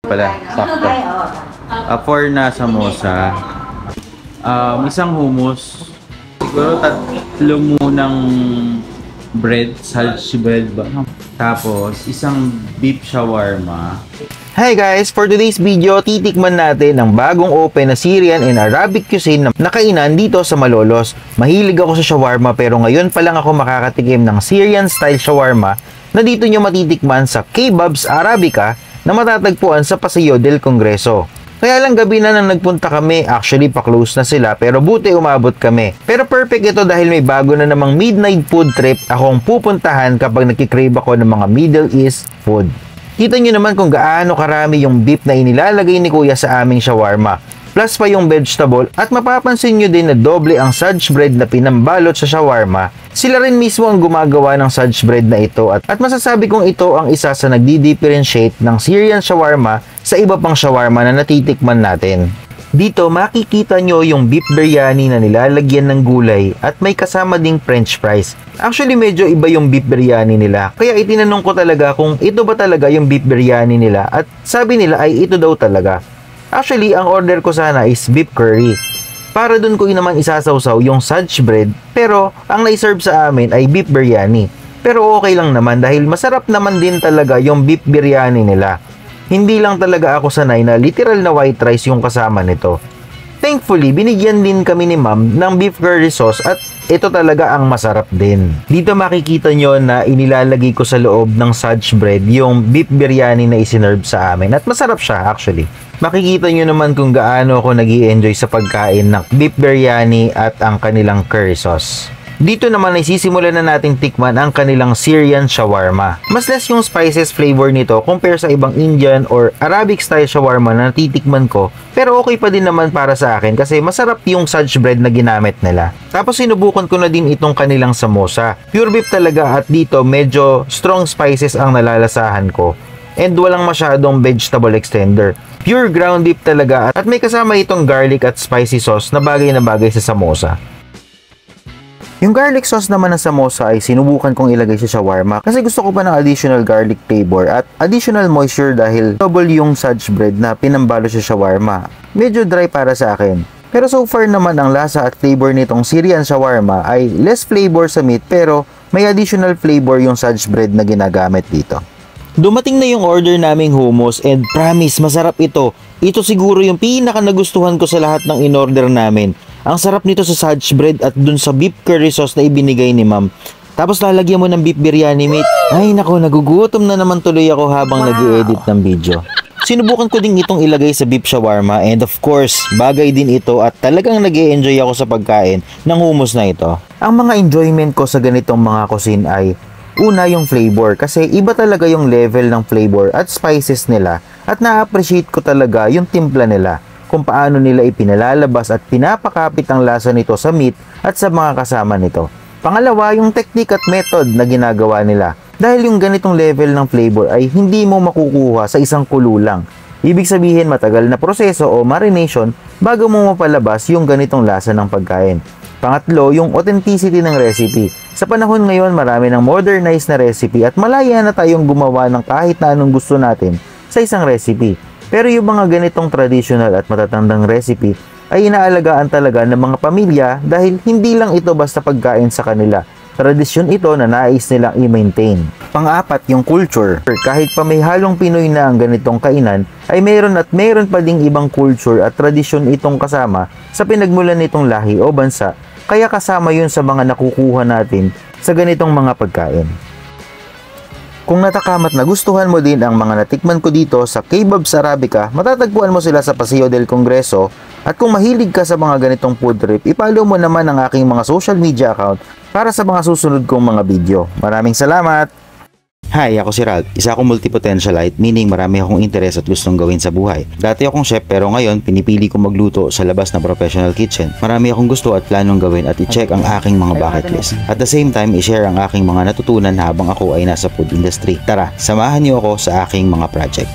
pala, sakto. 4 na samosa. Isang hummus. Siguro 3 munang bread, salchi bread ba? Tapos, isang beef shawarma. Hi guys! For today's video, titikman natin ang bagong open na Syrian and Arabic cuisine na kainan dito sa Malolos. Mahilig ako sa shawarma pero ngayon pa lang ako makakatikim ng Syrian style shawarma na dito nyo matitikman sa Kebabs Arabica na matatagpuan sa Paseo del Congreso. Kaya lang gabi na nang nagpunta kami, actually pa-close na sila pero buti umabot kami. Pero perfect ito dahil may bago na namang midnight food trip akong pupuntahan kapag nagkikrave ako ng mga Middle East food. Kita nyo naman kung gaano karami yung beef na inilalagay ni Kuya sa aming shawarma. Plus pa yung vegetable at mapapansin nyo din na doble ang Saj bread na pinambalot sa shawarma. Sila rin mismo ang gumagawa ng Saj bread na ito at masasabi kong ito ang isa sa nagdi-differentiate ng Syrian shawarma sa iba pang shawarma na natitikman natin. Dito makikita nyo yung beef biryani na nilalagyan ng gulay at may kasama ding french fries. Actually medyo iba yung beef biryani nila kaya itinanong ko talaga kung ito ba talaga yung beef biryani nila at sabi nila ay ito daw talaga. Actually ang order ko sana is beef curry. Para dun ko naman isasawsaw yung Saj bread pero ang naiserve sa amin ay beef biryani. Pero okay lang naman dahil masarap naman din talaga yung beef biryani nila. Hindi lang talaga ako sanay na literal na white rice yung kasama nito. Thankfully, binigyan din kami ni ma'am ng beef curry sauce at ito talaga ang masarap din. Dito makikita nyo na inilalagay ko sa loob ng Saj bread yung beef biryani na isinerve sa amin at masarap siya actually. Makikita nyo naman kung gaano ako nag-i-enjoy sa pagkain ng beef biryani at ang kanilang curry sauce. Dito naman ay sisimulan na nating tikman ang kanilang Syrian shawarma. Mas less yung spices flavor nito compare sa ibang Indian or Arabic style shawarma na natitikman ko. Pero okay pa din naman para sa akin kasi masarap yung Saj bread na ginamit nila. Tapos sinubukan ko na din itong kanilang samosa. Pure beef talaga at dito medyo strong spices ang nalalasahan ko. And walang masyadong vegetable extender. Pure ground beef talaga at may kasama itong garlic at spicy sauce na bagay sa samosa. Yung garlic sauce naman ng samosa ay sinubukan kong ilagay sa shawarma kasi gusto ko pa ng additional garlic flavor at additional moisture dahil double yung Saj bread na pinambalo sa shawarma. Medyo dry para sa akin. Pero so far naman ang lasa at flavor nitong Syrian shawarma ay less flavor sa meat pero may additional flavor yung Saj bread na ginagamit dito. Dumating na yung order naming hummus and promise masarap ito. Ito siguro yung pinaka nagustuhan ko sa lahat ng in-order namin. Ang sarap nito sa Saj bread at dun sa beef curry sauce na ibinigay ni ma'am. Tapos lalagyan mo ng beef biryani meat. Ay nako, nagugutom na naman tuloy ako habang nag-i-edit ng video. Sinubukan ko din itong ilagay sa beef shawarma and of course, bagay din ito at talagang nag-i-enjoy ako sa pagkain ng hummus na ito. Ang mga enjoyment ko sa ganitong mga cuisine ay una yung flavor kasi iba talaga yung level ng flavor at spices nila at na-appreciate ko talaga yung timpla nila. Kung paano nila ipinalalabas at pinapakapit ang lasa nito sa meat at sa mga kasama nito. Pangalawa, yung technique at method na ginagawa nila. Dahil yung ganitong level ng flavor ay hindi mo makukuha sa isang kulo lang. Ibig sabihin matagal na proseso o marination bago mo mapalabas yung ganitong lasa ng pagkain. Pangatlo, yung authenticity ng recipe. Sa panahon ngayon, marami ng modernized na recipe at malaya na tayong gumawa ng kahit na anong gusto natin sa isang recipe. Pero yung mga ganitong traditional at matatandang recipe ay inaalagaan talaga ng mga pamilya dahil hindi lang ito basta pagkain sa kanila. Tradisyon ito na nais nilang i-maintain. Pang-apat, yung culture. Kahit pa may halong Pinoy na ang ganitong kainan, ay mayroon pa ding ibang culture at tradisyon itong kasama sa pinagmulan nitong lahi o bansa. Kaya kasama yun sa mga nakukuha natin sa ganitong mga pagkain. Kung natakamat na gustuhan mo din ang mga natikman ko dito sa Kebabs Arabica, matatagpuan mo sila sa Paseo del Congreso. At kung mahilig ka sa mga ganitong food trip, ipollow mo naman ang aking mga social media account para sa mga susunod kong mga video. Maraming salamat! Hi, ako si Ralph. Isa akong multipotentialite, meaning marami akong interes at gustong gawin sa buhay. Dati akong chef pero ngayon pinipili kong magluto sa labas na professional kitchen. Marami akong gusto at planong gawin at i-check ang aking mga bucket list. At the same time, i-share ang aking mga natutunan habang ako ay nasa food industry. Tara, samahan niyo ako sa aking mga project.